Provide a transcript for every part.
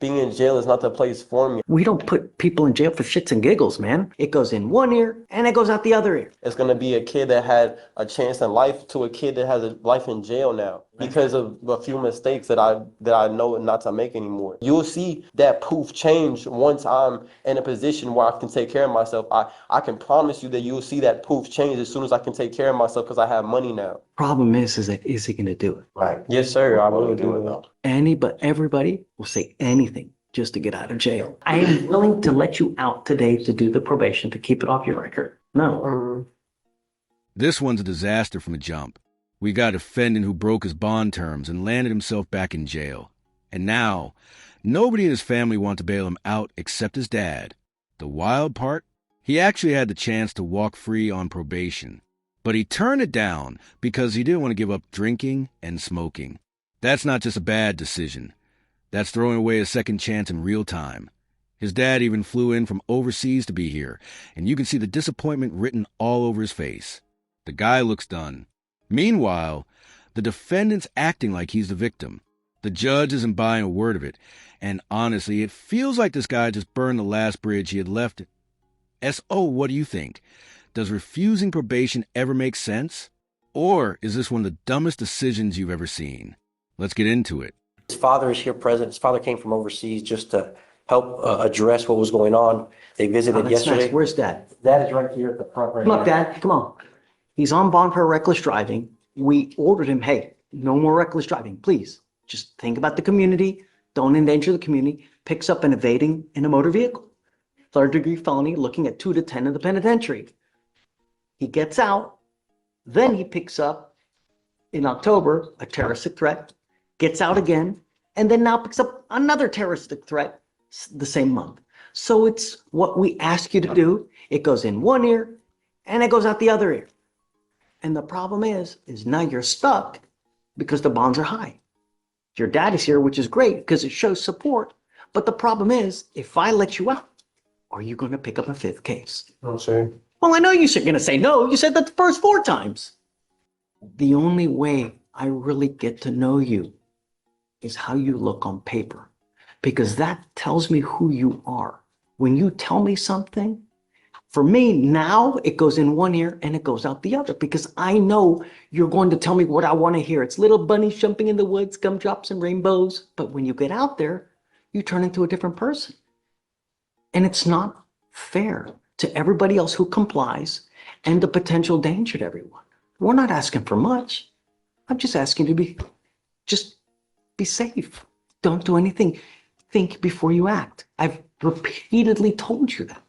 being in jail is not the place for me. We don't put people in jail for shits and giggles, man. It goes in one ear and it goes out the other ear. It's gonna be a kid that had a chance in life to a kid that has a life in jail now because of a few mistakes that I know not to make anymore. You'll see that poof change once I'm in a position where I can take care of myself. I can promise you that you'll see that poof change as soon as I can take care of myself because I have money now. Problem is that is he gonna do it? Right. Yes, sir. I will do it though. Everybody will say anything just to get out of jail. I am willing to let you out today to do the probation to keep it off your record. No. This one's a disaster from the jump. We got a defendant who broke his bond terms and landed himself back in jail. And now, nobody in his family wants to bail him out except his dad. The wild part? He actually had the chance to walk free on probation. But he turned it down because he didn't want to give up drinking and smoking. That's not just a bad decision. That's throwing away a second chance in real time. His dad even flew in from overseas to be here, and you can see the disappointment written all over his face. The guy looks done. Meanwhile, the defendant's acting like he's the victim. The judge isn't buying a word of it, and honestly, it feels like this guy just burned the last bridge he had left. S.O., what do you think? Does refusing probation ever make sense? Or is this one of the dumbest decisions you've ever seen? Let's get into it. His father is here present. His father came from overseas just to help address what was going on. They visited yesterday. Nice. Where's Dad? Dad is right here at the front right Come up, Dad. Come on. He's on bond for reckless driving. We ordered him, hey, no more reckless driving, please. Just think about the community. Don't endanger the community. Picks up an evading in a motor vehicle. Third-degree felony, looking at 2 to 10 in the penitentiary. He gets out. Then he picks up, in October, a terroristic threat. Gets out again, and then now picks up another terroristic threat the same month. So it's what we ask you to do. It goes in one ear, and it goes out the other ear. And the problem is now you're stuck because the bonds are high. Your dad is here, which is great because it shows support. But the problem is, if I let you out, are you going to pick up a fifth case? No, sir. Well, I know you're going to say no. You said that the first 4 times. The only way I really get to know you is how you look on paper, because that tells me who you are. When you tell me something, for me now, it goes in one ear and it goes out the other, because I know you're going to tell me what I want to hear. It's little bunnies jumping in the woods, gumdrops and rainbows. But when you get out there, you turn into a different person. And it's not fair to everybody else who complies and the potential danger to everyone. We're not asking for much. I'm just asking to be safe. Don't do anything. Think before you act. I've repeatedly told you that.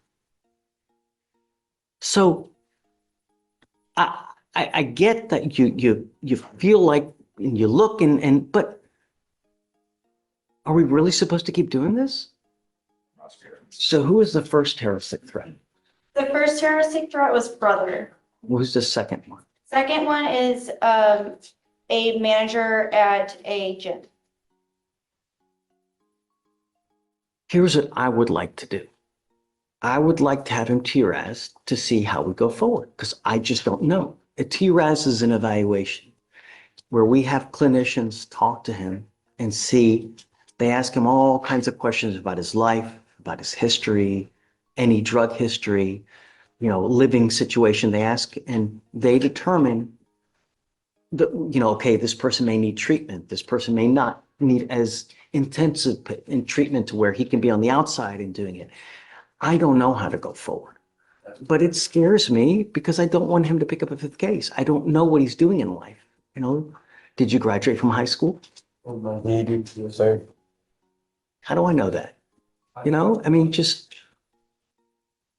So I get that you feel like, and you look but are we really supposed to keep doing this? So who is the first terroristic threat? The first terroristic threat was brother. Who's the second one? Second one is a manager at a gym. Here's what I would like to do. I would like to have him TRAS to see how we go forward, because I just don't know. A TRAS is an evaluation where we have clinicians talk to him and see, they ask him all kinds of questions about his life, about his history, any drug history, living situation they ask, and they determine that, okay, this person may need treatment. This person may not need as intensive in treatment to where he can be on the outside and doing it. I don't know how to go forward, but it scares me because I don't want him to pick up a fifth case. I don't know what he's doing in life. Did you graduate from high school? Yes, sir. How do I know that?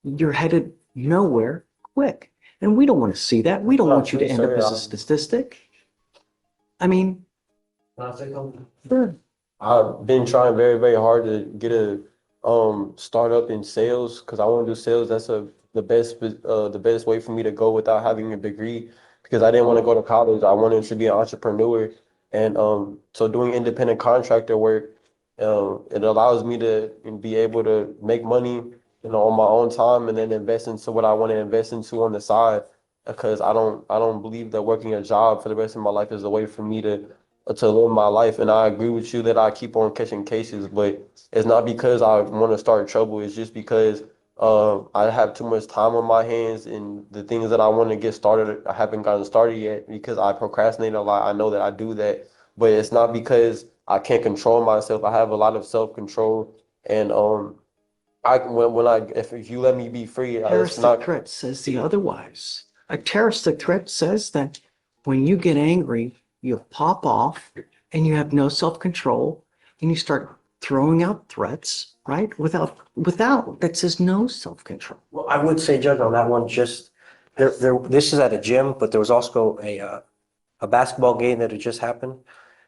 You're headed nowhere quick. And we don't want to see that. We don't want you to end up as a statistic. Sure. I've been trying very, very hard to get a startup in sales because I want to do sales. That's the best way for me to go without having a degree, because I didn't want to go to college. I wanted to be an entrepreneur, and so doing independent contractor work, it allows me to be able to make money, on my own time, and then invest into what I want to invest into on the side. Because I don't believe that working a job for the rest of my life is the way for me to to live my life. And I agree with you that I keep on catching cases, but it's not because I want to start trouble. It's just because I have too much time on my hands, and the things that I want to get started, I haven't gotten started yet because I procrastinate a lot. I know that I do that, but it's not because I can't control myself. I have a lot of self-control, and if you let me be free, it's Terroristic not. threat says the otherwise. A terroristic threat says that when you get angry, you pop off and you have no self-control and you start throwing out threats, right? Without, that says no self-control. Well, I would say, Judge, on that one, just this is at a gym, but there was also a basketball game that had just happened.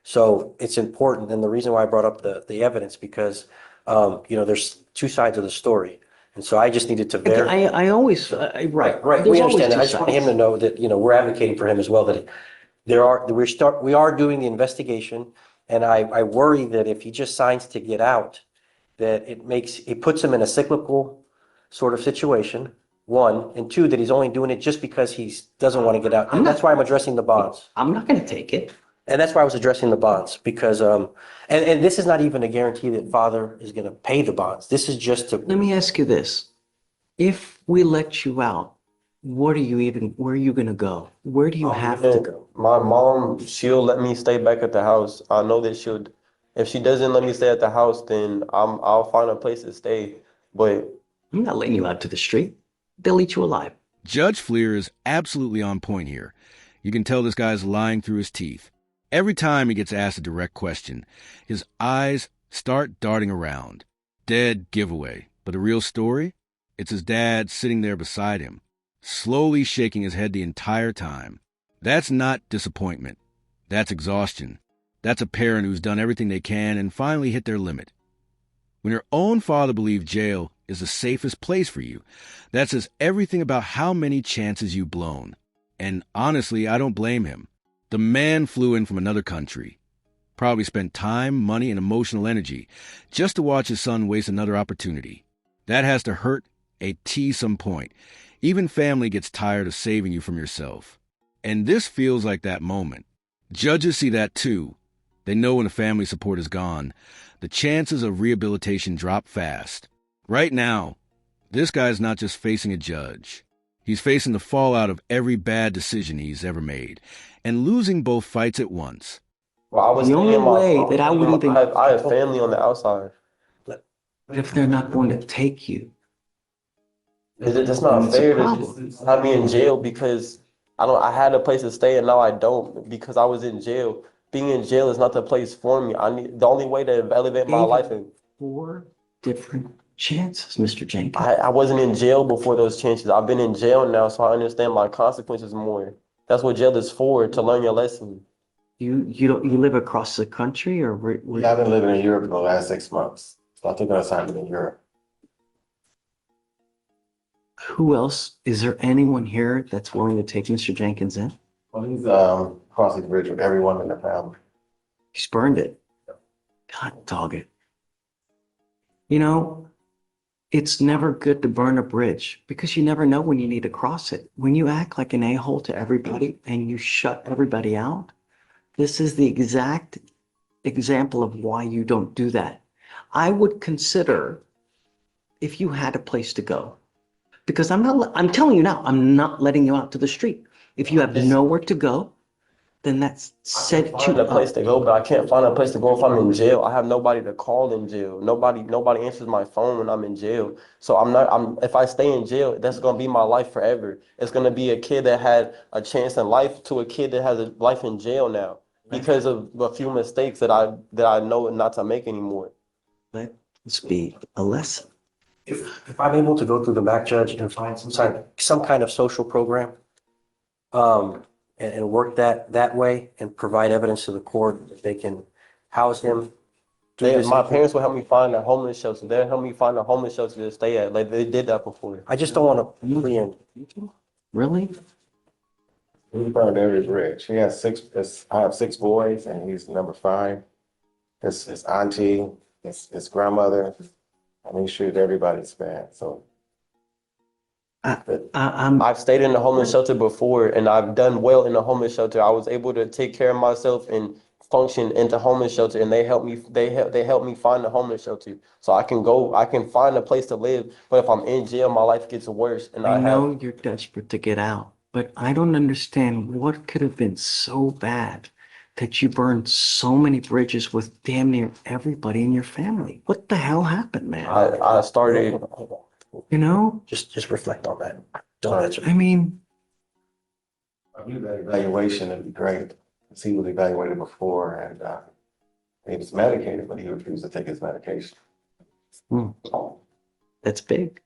So it's important. And the reason why I brought up the evidence, because, there's two sides of the story. And so I just needed to verify. I always, right. Right. There's We always understand that. two I just want him to sides. know that, we're advocating for him as well, that we are doing the investigation. And I worry that if he just signs to get out, that it puts him in a cyclical sort of situation, one, and two, that he's only doing it just because he doesn't want to get out. And that's why I'm addressing the bonds. I'm not going to take it. And that's why I was addressing the bonds, because, and this is not even a guarantee that father is going to pay the bonds. This is just to, Let me ask you this. If we let you out, where are you going to go? Where do you have to go? My mom, she'll let me stay back at the house. I know that if she doesn't let me stay at the house, then I'll find a place to stay. But I'm not letting you out to the street. They'll eat you alive. Judge Fleer is absolutely on point here. You can tell this guy's lying through his teeth. Every time he gets asked a direct question, his eyes start darting around. Dead giveaway. But a real story? It's his dad sitting there beside him, slowly shaking his head the entire time. That's not disappointment. That's exhaustion. That's a parent who's done everything they can and finally hit their limit. When your own father believes jail is the safest place for you, that says everything about how many chances you've blown. And honestly, I don't blame him. The man flew in from another country. Probably spent time, money, and emotional energy just to watch his son waste another opportunity. That has to hurt some point. Even family gets tired of saving you from yourself. And this feels like that moment. Judges see that too. They know when the family support is gone, the chances of rehabilitation drop fast. Right now, this guy's not just facing a judge. He's facing the fallout of every bad decision he's ever made, and losing both fights at once. well, I was The only staying in my way that I would even, I have family on the outside. but if they're not going to take you, That's not it's a fair to problem. just have me in jail because I had a place to stay and now I don't because I was in jail. Being in jail is not the place for me. The only way to elevate my Gave life you is 4 different chances, Mr. Jenkins. I wasn't in jail before those chances. I've been in jail now, so I understand my consequences more. That's what jail is for, to learn your lesson. You live across the country or Yeah, I've been living in Europe for the last 6 months. So I took an assignment in Europe. who else? Is there anyone here that's willing to take Mr. Jenkins in? Well, he's crossing the bridge with everyone in the family. He's burned it. God dog it. You know, it's never good to burn a bridge because you never know when you need to cross it. When you act like an a-hole to everybody and you shut everybody out, this is the exact example of why you don't do that. I would consider if you had a place to go, because I'm telling you now, I'm not letting you out to the street. If you have nowhere to go, then that's set Find a place to go, but I can't find a place to go if I'm in jail. I have nobody to call in jail. Nobody answers my phone when I'm in jail. So if I stay in jail, that's gonna be my life forever. It's gonna be a kid that had a chance in life to a kid that has a life in jail now because of a few mistakes that I know not to make anymore. Let this be a lesson. if I'm able to go through the back, Judge, and find some kind of social program, and work that way and provide evidence to the court that they can house him. My parents will help me find a homeless shelter. They'll help me find a homeless shelter to stay at. Like they did that before. I just don't want to preempt. Really? He burned every bridge. He has I have 6 boys and he's number 5. His auntie, his grandmother, and he shoots everybody's bad. So I've stayed in the homeless shelter before and I've done well in the homeless shelter. I was able to take care of myself and function into homeless shelter, and they help me find a homeless shelter so I can find a place to live. But if I'm in jail, my life gets worse, and I I have. know you're desperate to get out, but I don't understand what could have been so bad that you burned so many bridges with damn near everybody in your family. What the hell happened, man? I started. Hold on. You know, Just reflect on that. Don't answer. I mean, I knew that evaluation would be great, because he was evaluated before, and he was medicated, but he refused to take his medication. that's big.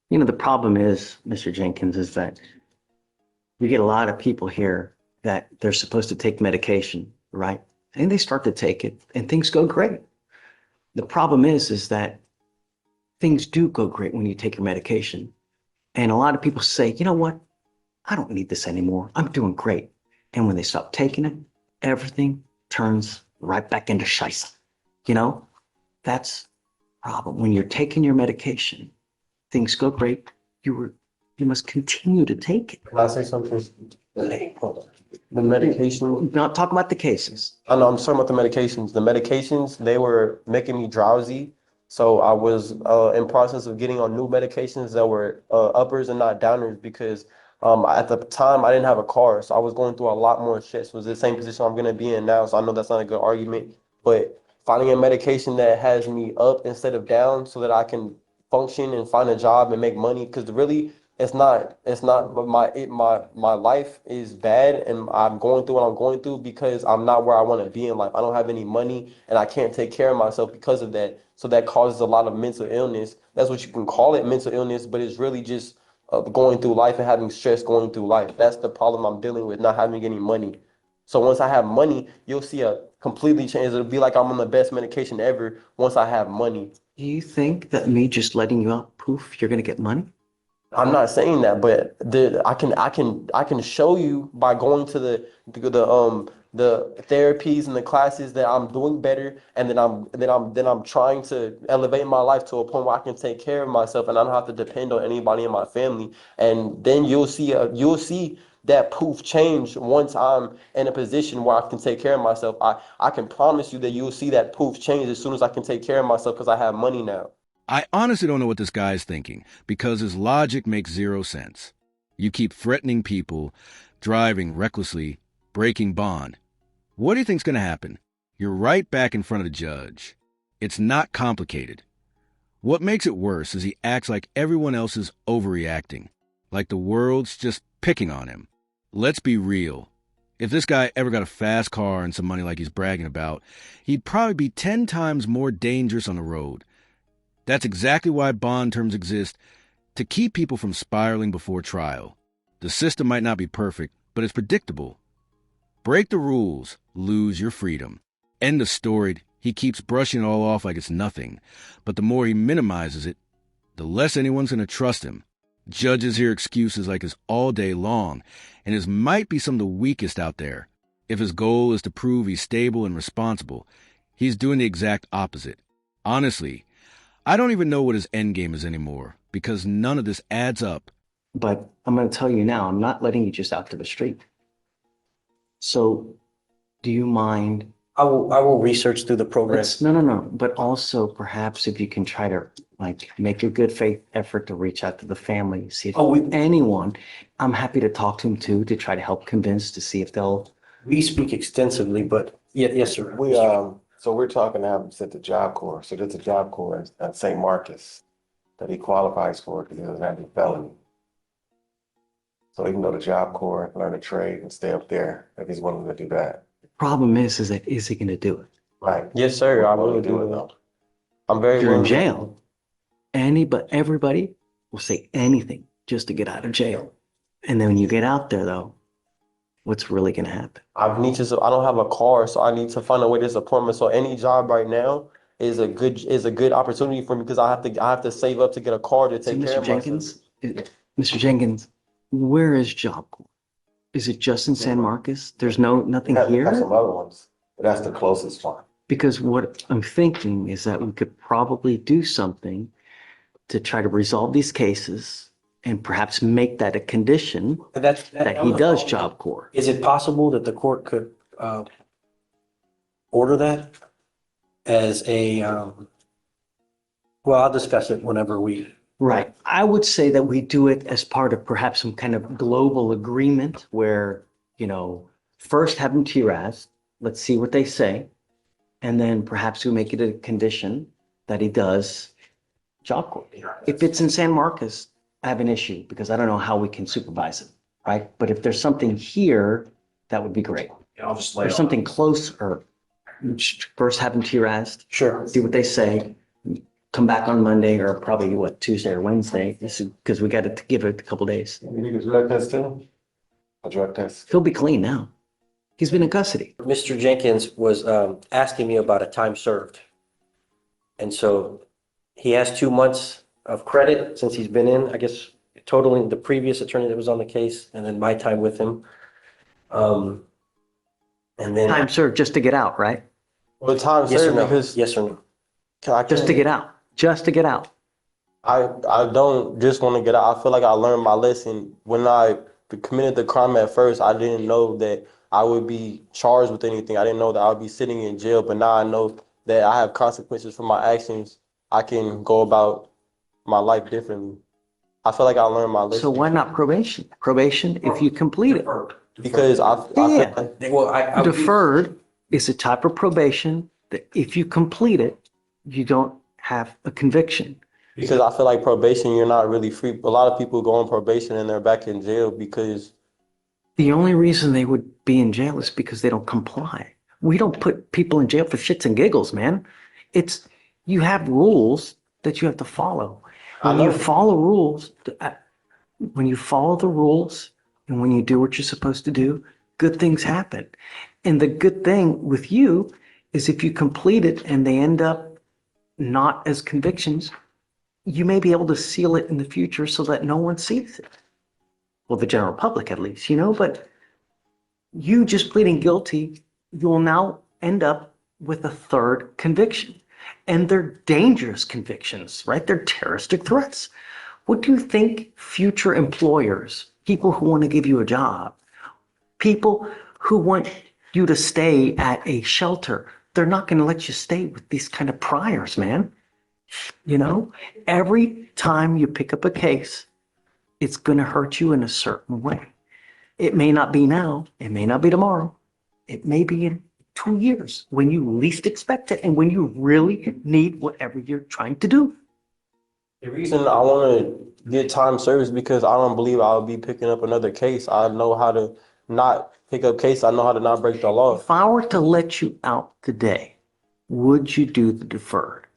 You know, the problem is, Mr. Jenkins, is that you get a lot of people here that they're supposed to take medication, right? And they start to take it and things go great. The problem is that things do go great when you take your medication. And a lot of people say, you know what? I don't need this anymore. I'm doing great. And when they stop taking it, everything turns right back into scheisse. You know, that's the problem. When you're taking your medication, things go great. You must continue to take it. Can I say something? Hey, hold on. The medication. Not talk about the cases. I know I'm talking about the medications. The medications, they were making me drowsy. So I was in process of getting on new medications that were uppers and not downers because at the time I didn't have a car. So I was going through a lot more shit. So it's the same position I'm going to be in now. So I know that's not a good argument. But finding a medication that has me up instead of down so that I can function and find a job and make money. Because really, it's not, but my life is bad and I'm going through what I'm going through because I'm not where I want to be in life. I don't have any money and I can't take care of myself because of that. So that causes a lot of mental illness. That's what you can call it, mental illness, but it's really just going through life and having stress going through life. That's the problem I'm dealing with, not having any money. So once I have money, you'll see a completely change. It'll be like I'm on the best medication ever once I have money. Do you think that me just letting you out, poof, you're going to get money? I'm not saying that, but I can show you by going to the therapies and the classes that I'm doing better, and then I'm trying to elevate my life to a point where I can take care of myself and I don't have to depend on anybody in my family. And then you'll see that poof change once I'm in a position where I can take care of myself. I can promise you that you'll see that poof change as soon as I can take care of myself because I have money now. I honestly don't know what this guy's thinking, because his logic makes zero sense. You keep threatening people, driving recklessly, breaking bond. What do you think's going to happen? You're right back in front of the judge. It's not complicated. What makes it worse is he acts like everyone else is overreacting, like the world's just picking on him. Let's be real. If this guy ever got a fast car and some money like he's bragging about, he'd probably be 10 times more dangerous on the road. That's exactly why bond terms exist, to keep people from spiraling before trial. The system might not be perfect, but it's predictable. Break the rules, lose your freedom. End of story. He keeps brushing it all off like it's nothing, but the more he minimizes it, the less anyone's going to trust him. Judges hear excuses like this all day long, and his might be some of the weakest out there. If his goal is to prove he's stable and responsible, he's doing the exact opposite. Honestly, I don't even know what his end game is anymore, because none of this adds up. But I'm going to tell you now, I'm not letting you just out to the street. So do you mind? I will research through the program. No. But also perhaps if you can try to make a good faith effort to reach out to the family, see if anyone, I'm happy to talk to them too, to try to help convince, to see if they'll. We speak extensively, but yes, sir. So we're talking to have him sent to Job Corps. So there's a Job Corps at St. Marcus that he qualifies for because he doesn't have any felony. So he can go to Job Corps, learn a trade, and stay up there if he's willing to do that. Problem is he going to do it? Right. Yes, sir. I Willing will to do it. though. I'm very You're in willing. jail. Everybody will say anything just to get out of jail. And then when you get out there, though, what's really going to happen? I don't have a car, so I need to find a way to support myself. So any job right now is a good opportunity for me because I have to save up to get a car to take care Mr. of Jenkins, myself. Mr. Jenkins, where is Job Corps? Is it just in San Marcos? There's nothing We have here? some other ones, but that's the closest one. Because what I'm thinking is that we could probably do something to try to resolve these cases and perhaps make that a condition that he does Job Corps. Is it possible that the court could order that as a, well, I'll discuss it whenever we, Right. I would say that we do it as part of perhaps some kind of global agreement where, first have him TRAS, let's see what they say. And then perhaps we make it a condition that he does job corps. If it's in San Marcos, I have an issue because I don't know how we can supervise it, right? But if there's something here, that would be great. I'll just lay Or it on. something closer, first have them TRAS, sure. see what they say. Come back on Monday or probably Tuesday or Wednesday, because we got to give it a couple days. You need a drug test too? A drug test? He'll be clean now. He's been in custody. Mr. Jenkins was asking me about a time served. And so he has 2 months of credit since he's been in, I guess, totaling the previous attorney that was on the case and then my time with him. And then, Time served just to get out, right? But time yes or served no? because Yes or no? Just to get out. Just to get out. I don't just want to get out. I feel like I learned my lesson. When I committed the crime at first, I didn't know that I would be charged with anything. I didn't know that I would be sitting in jail, but now I know that I have consequences for my actions. I can go about my life differently. I feel like I learned my lesson. So why not probation? Probation, if you complete it. Because I feel Yeah. like Well, I Deferred is a type of probation that if you complete it, you don't have a conviction. because I feel like probation, you're not really free. A lot of people go on probation and they're back in jail because The only reason they would be in jail is because they don't comply. We don't put people in jail for shits and giggles, man. You have rules that you have to follow. When you follow rules, when you follow the rules and when you do what you're supposed to do, good things happen. And the good thing with you is if you complete it and they end up not as convictions, you may be able to seal it in the future so that no one sees it. Well, the general public at least, but you just pleading guilty, you will now end up with a third conviction. And they're dangerous convictions, right? They're terroristic threats. What do you think future employers, people who want to give you a job, people who want you to stay at a shelter, they're not going to let you stay with these kind of priors, man. Every time you pick up a case, it's going to hurt you in a certain way. It may not be now. It may not be tomorrow. It may be in 2 years when you least expect it and when you really need whatever you're trying to do. the reason I want to get time served is because I don't believe I'll be picking up another case. I know how to not pick up case. I know how to not break the law. If I were to let you out today, would you do the deferred?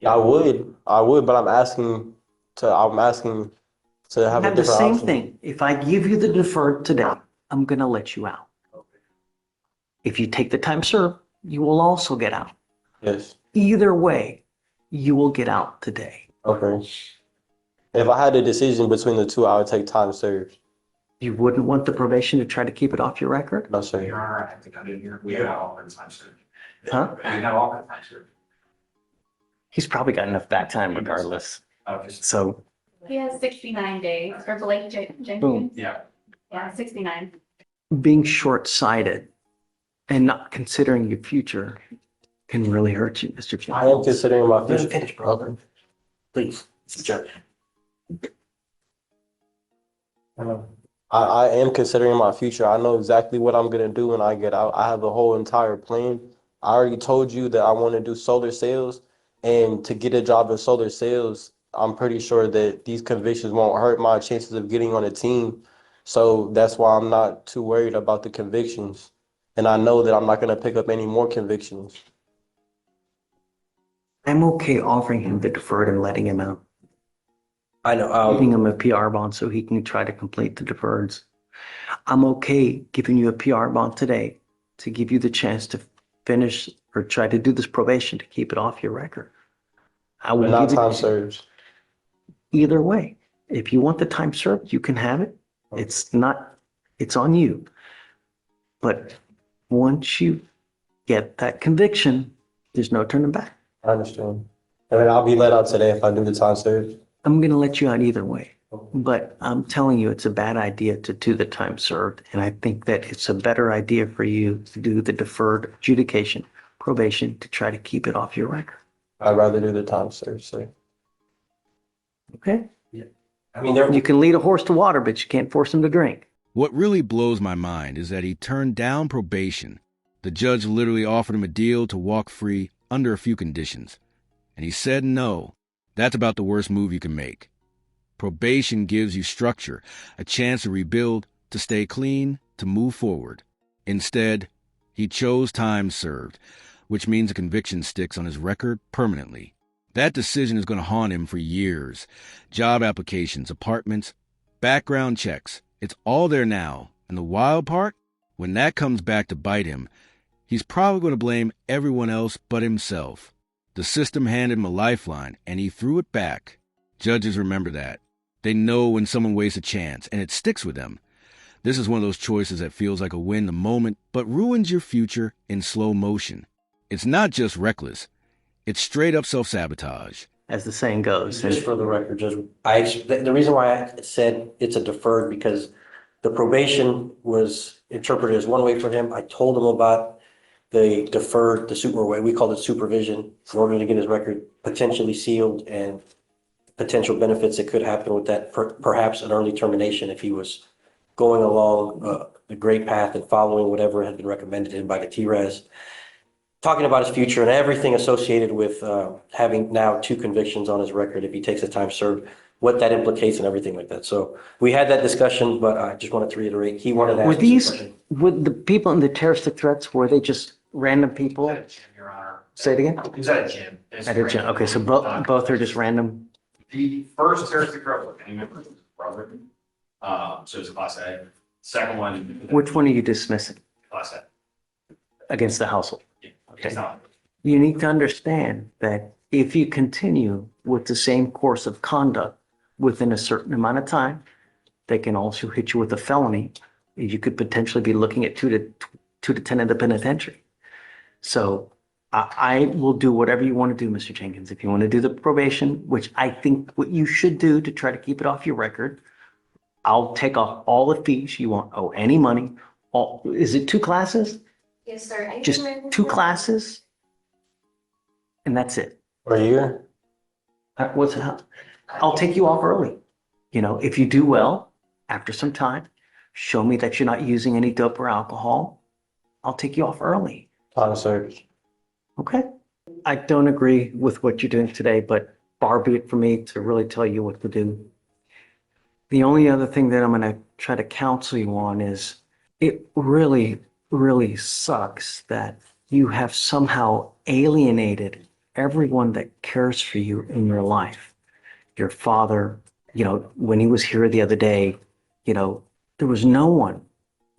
I would, but I'm asking to have a Have the different same option. thing. If I give you the deferred today, I'm going to let you out. If you take the time served, you will also get out. Yes. Either way, you will get out today. Okay. If I had a decision between the two, I would take time served. You wouldn't want the probation to try to keep it off your record? No, Your sir. Honor, I think I did here. We have all kinds of time served. Huh? We have all kinds of time served. He's probably got enough back time regardless. Just, So, He has 69 days, or Blake Jenkins. boom. yeah. Yeah, 69. Being short-sighted and not considering your future can really hurt you, Mr. I am Jenkins. considering my Let him future. finish, brother. Please, Judge. I am considering my future. I know exactly what I'm gonna do when I get out. I have a whole entire plan. I already told you that I want to do solar sales, and to get a job in solar sales, I'm pretty sure that these convictions won't hurt my chances of getting on a team. So that's why I'm not too worried about the convictions. And I know that I'm not gonna pick up any more convictions. I'm okay offering him the deferred and letting him out. I know, Giving him a PR bond so he can try to complete the deferreds. I'm okay giving you a PR bond today to give you the chance to finish or try to do this probation to keep it off your record. I But will not give time it served. either way. If you want the time served, you can have it. It's on you. But once you get that conviction, there's no turning back. I understand. And then I'll be let out today if I do the time served. I'm going to let you out either way. But I'm telling you, it's a bad idea to do the time served. And I think that it's a better idea for you to do the deferred adjudication, probation, to try to keep it off your record. I'd rather do the time served, sir. Okay? I mean, there, You can lead a horse to water, but you can't force him to drink. What really blows my mind is that he turned down probation. The judge literally offered him a deal to walk free under a few conditions. And he said no. That's about the worst move you can make. Probation gives you structure, a chance to rebuild, to stay clean, to move forward. Instead, he chose time served, which means a conviction sticks on his record permanently. That decision is going to haunt him for years. Job applications, apartments, background checks. It's all there now. And the wild part? When that comes back to bite him, he's probably going to blame everyone else but himself. The system handed him a lifeline, and he threw it back. Judges remember that. They know when someone wastes a chance, and it sticks with them. This is one of those choices that feels like a win in the moment, but ruins your future in slow motion. It's not just reckless. It's straight up self-sabotage. As the saying goes. just for the record, Judge, the reason why I said it's a deferred, because the probation was interpreted as one way for him. I told him about the deferred, we called it supervision, in order to get his record potentially sealed and potential benefits that could happen with that, perhaps an early termination if he was going along the great path and following whatever had been recommended to him by the TRES. Talking about his future and everything associated with having now 2 convictions on his record if he takes the time served, what that implicates and everything like that. So we had that discussion, but I just wanted to reiterate, he wanted to ask me some questions. Would the people in the terroristic threats, were they just random people? At a gym, Your Honor. Say it again? He was at a gym. It's At a gym. random. Okay, so both are just random. The first terroristic threat was any member of his brother. So it's a class A. Second one. Which one are you dismissing Class A. against the household? Yeah. Okay. It's not. You need to understand that if you continue with the same course of conduct within a certain amount of time, they can also hit you with a felony. You could potentially be looking at 2 to 10 in the penitentiary. So I will do whatever you want to do, Mr. Jenkins. If you want to do the probation, which I think what you should do to try to keep it off your record, I'll take off all the fees. You won't owe any money. Is it 2 classes? Yes, sir. Just 2 classes? And that's it. For a year? What's that? I'll take you off early. You know, if you do well, after some time, show me that you're not using any dope or alcohol, I'll take you off early. Time served. Okay? I don't agree with what you're doing today, but far be it for me to really tell you what to do. The only other thing that I'm going to try to counsel you on is it really, really sucks that you have somehow alienated everyone that cares for you in your life. Your father, you know, when he was here the other day, you know, there was no one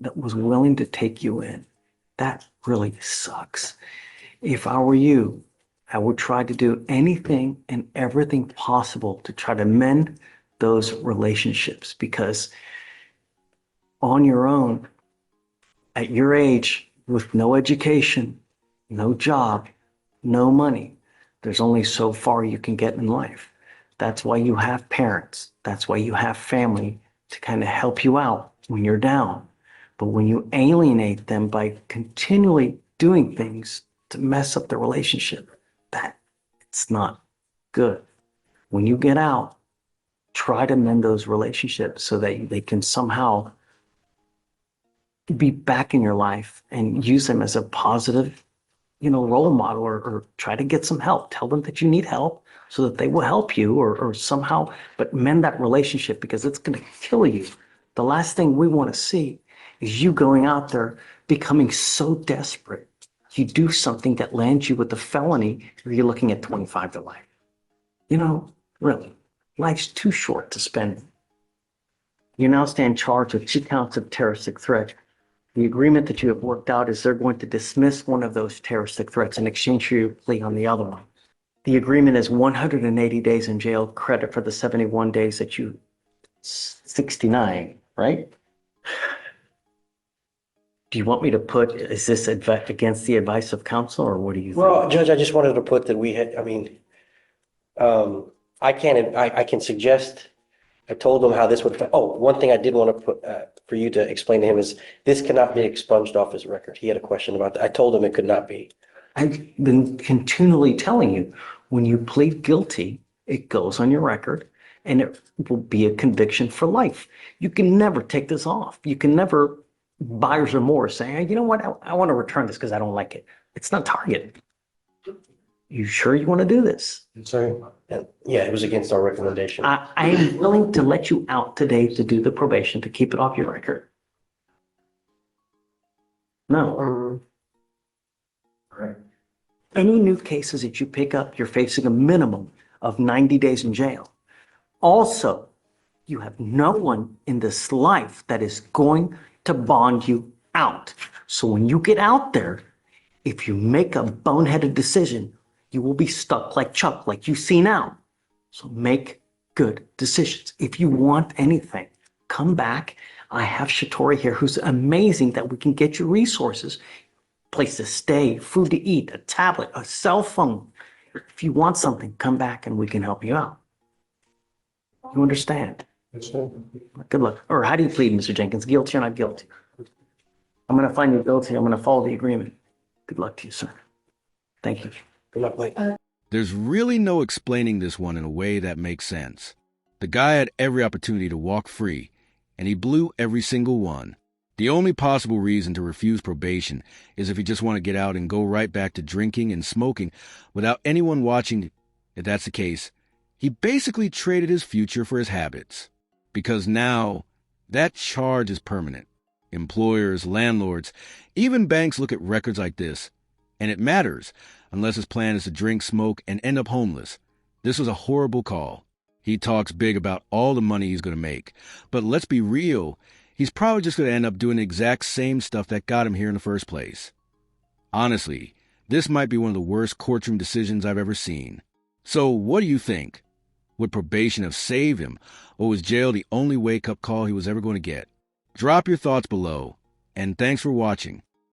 that was willing to take you in. That really sucks. If I were you, I would try to do anything and everything possible to try to mend those relationships, because on your own, at your age, with no education, no job, no money, there's only so far you can get in life. That's why you have parents. That's why you have family to kind of help you out when you're down. But when you alienate them by continually doing things to mess up the relationship, that it's not good. When you get out, try to mend those relationships so that they can somehow be back in your life and use them as a positive, you know, role model, or try to get some help. Tell them that you need help so that they will help you, or somehow, but mend that relationship, because it's going to kill you. The last thing we want to see is you going out there becoming so desperate. You do something that lands you with a felony, or you're looking at 25 to life. You know, really, life's too short to spend. You now stand charged with 2 counts of terroristic threat. The agreement that you have worked out is they're going to dismiss one of those terroristic threats in exchange for your plea on the other one. The agreement is 180 days in jail, credit for the 71 days that 69, right? Do you want me to put, is this against the advice of counsel, or what do you think? Well, Judge, I just wanted to put that we had, I mean, I can suggest I told him how this would, one thing I did want to put, for you to explain to him is this cannot be expunged off his record. He had a question about that. I told him it could not be. I've been continually telling you, when you plead guilty, it goes on your record and it will be a conviction for life. You can never take this off. You can never buyer's remorse saying, "Hey, you know what, I want to return this because I don't like it." It's not targeted. You sure you want to do this? Sorry. And yeah, it was against our recommendation. I am willing to let you out today to do the probation to keep it off your record. No. Right. Any new cases that you pick up, you're facing a minimum of 90 days in jail. Also, you have no one in this life that is going to bond you out. So when you get out there, if you make a boneheaded decision, you will be stuck like Chuck, like you see now. So make good decisions. If you want anything, come back. I have Shatori here, who's amazing that we can get you resources, place to stay, food to eat, a tablet, a cell phone. If you want something, come back and we can help you out. You understand? Yes, sir. Good luck. Or how do you plead, Mr. Jenkins? Guilty or not guilty? I'm going to find you guilty. I'm going to follow the agreement. Good luck to you, sir. Thank you. Good luck, Blake. There's really no explaining this one in a way that makes sense. The guy had every opportunity to walk free, and he blew every single one. The only possible reason to refuse probation is if you just want to get out and go right back to drinking and smoking without anyone watching. If that's the case, he basically traded his future for his habits. Because now, that charge is permanent. Employers, landlords, even banks look at records like this, and it matters unless his plan is to drink, smoke, and end up homeless. This was a horrible call. He talks big about all the money he's going to make, but let's be real, he's probably just going to end up doing the exact same stuff that got him here in the first place. Honestly, this might be one of the worst courtroom decisions I've ever seen. So what do you think? Would probation have saved him, or was jail the only wake-up call he was ever going to get? Drop your thoughts below, and thanks for watching.